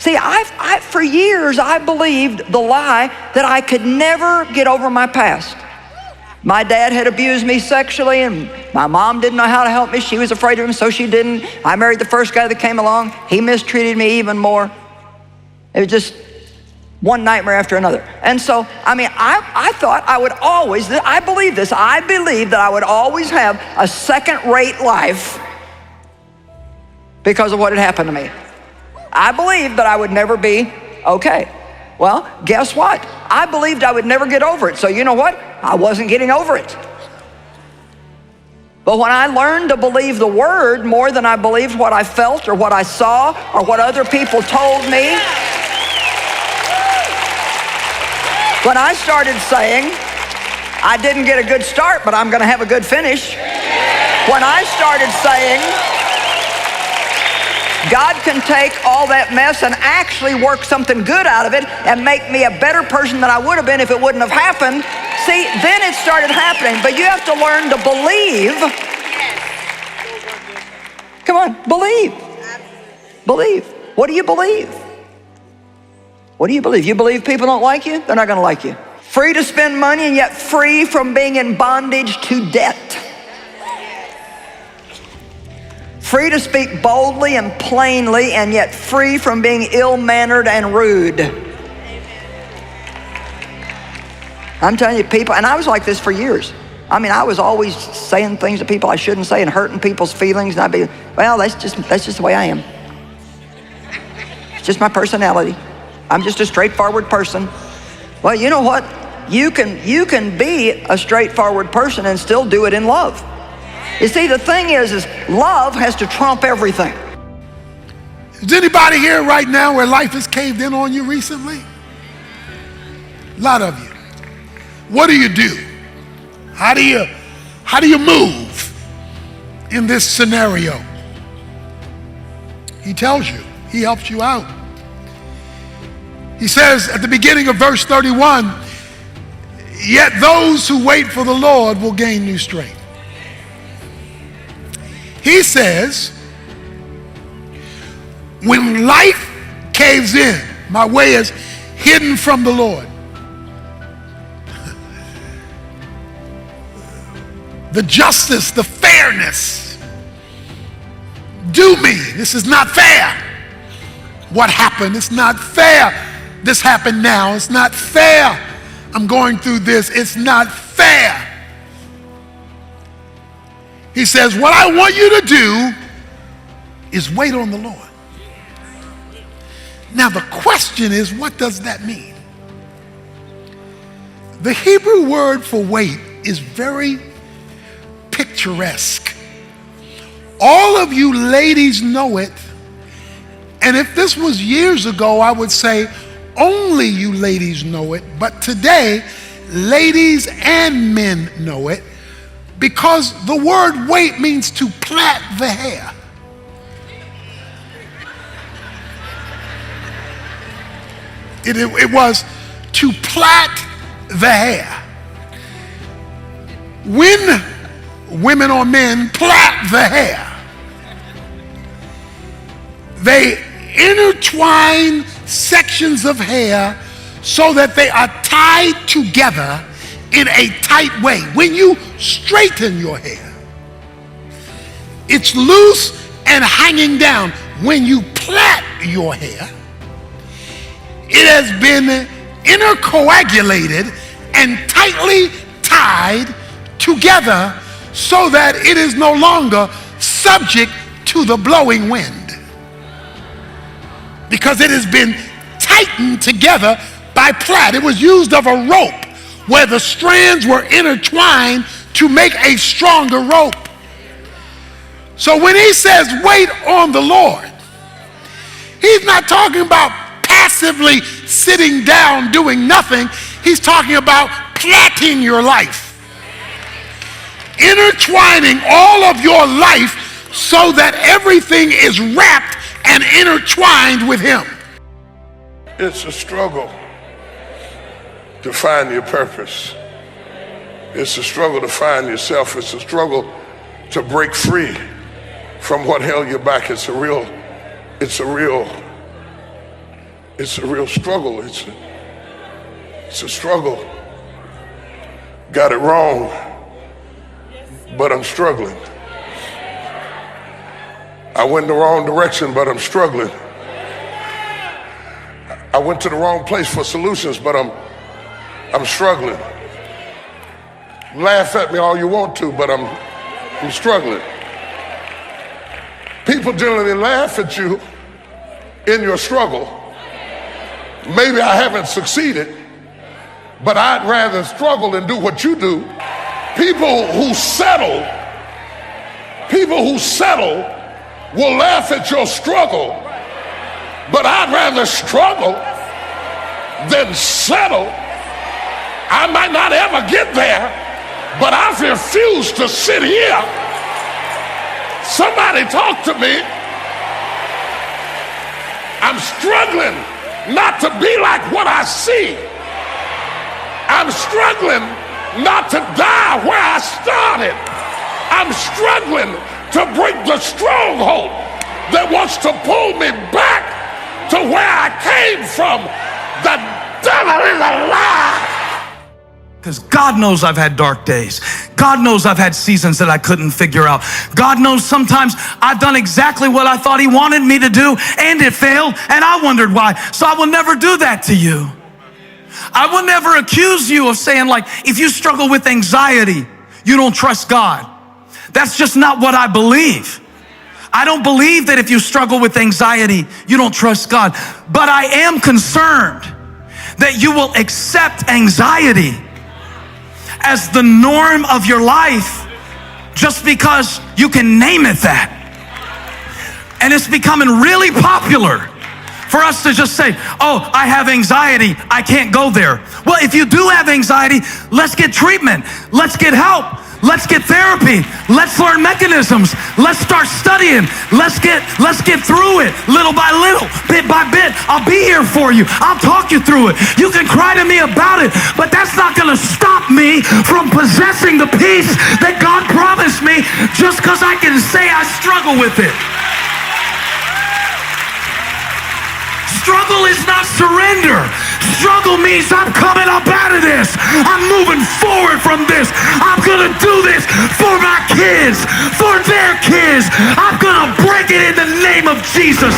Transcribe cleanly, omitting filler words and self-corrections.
See, for years, I believed the lie that I could never get over my past. My dad had abused me sexually, and my mom didn't know how to help me. She was afraid of him, so she didn't. I married the first guy that came along. He mistreated me even more. It was just one nightmare after another. And so, I thought I would always, I believe this, I believed that I would always have a second-rate life because of what had happened to me. I believed that I would never be okay. Well, guess what? I believed I would never get over it. So you know what? I wasn't getting over it. But when I learned to believe the word more than I believed what I felt or what I saw or what other people told me, when I started saying, I didn't get a good start, but I'm going to have a good finish. When I started saying, God can take all that mess and actually work something good out of it and make me a better person than I would have been if it wouldn't have happened. See, then it started happening. But you have to learn to believe. Come on, believe. Believe. What do you believe? What do you believe? You believe people don't like you? They're not going to like you. Free to spend money and yet free from being in bondage to debt. Free to speak boldly and plainly and yet free from being ill-mannered and rude. I'm telling you, people, and I was like this for years. I was always saying things to people I shouldn't say and hurting people's feelings, and I'd be, well, that's just the way I am. It's just my personality. I'm just a straightforward person. Well, you know what? You can be a straightforward person and still do it in love. You see, the thing is love has to trump everything. Is anybody here right now where life has caved in on you recently? A lot of you. What do you do? How do you move in this scenario? He tells you. He helps you out. He says at the beginning of verse 31, yet those who wait for the Lord will gain new strength. He says, when life caves in, my way is hidden from the Lord. The justice, the fairness, do me. This is not fair. What happened? It's not fair. This happened now. It's not fair. I'm going through this. It's not fair. He says, what I want you to do is wait on the Lord. Now the question is, what does that mean? The Hebrew word for wait is very picturesque. All of you ladies know it. And if this was years ago, I would say only you ladies know it. But today, ladies and men know it. Because the word wait means to plait the hair. It was to plait the hair. When women or men plait the hair, they intertwine sections of hair so that they are tied together in a tight way. When you straighten your hair, it's loose and hanging down. When you plait your hair, it has been intercoagulated and tightly tied together so that it is no longer subject to the blowing wind, because it has been tightened together by plait. It was used of a rope where the strands were intertwined to make a stronger rope. So when he says wait on the Lord, he's not talking about passively sitting down doing nothing. He's talking about plaiting your life, intertwining all of your life so that everything is wrapped and intertwined with him. It's a struggle to find your purpose. It's a struggle to find yourself. It's a struggle to break free from what held you back. It's a real It's a real struggle. It's a struggle. Got it wrong, but I'm struggling. I went in the wrong direction, but I'm struggling. I went to the wrong place for solutions, but I'm struggling. Laugh at me all you want to, but I'm struggling. People generally laugh at you in your struggle. Maybe I haven't succeeded, but I'd rather struggle than do what you do. People who settle will laugh at your struggle, but I'd rather struggle than settle. I might not ever get there, but I refuse to sit here. Somebody talk to me. I'm struggling not to be like what I see. I'm struggling not to die where I started. I'm struggling to break the stronghold that wants to pull me back to where I came from. The devil is a lie. Because God knows I've had dark days. God knows I've had seasons that I couldn't figure out. God knows sometimes I've done exactly what I thought he wanted me to do and it failed and I wondered why. So I will never do that to you. I will never accuse you of saying, like, if you struggle with anxiety, you don't trust God. That's just not what I believe. I don't believe that if you struggle with anxiety, you don't trust God. But I am concerned that you will accept anxiety as the norm of your life just because you can name it that. And it's becoming really popular for us to just say, oh, I have anxiety, I can't go there. Well, if you do have anxiety, let's get treatment, let's get help, let's get therapy, let's learn mechanisms, let's start studying, let's get through it little by little, bit by bit. I'll be here for you. I'll talk you through it. You can cry to me about it, but that's not gonna stop me from possessing the peace that God promised me just because I can say I struggle with it. Struggle is not surrender. Struggle means I'm coming up out of this. I'm moving forward from this. I'm gonna do this for my kids, for their kids. I'm gonna break it in the name of Jesus.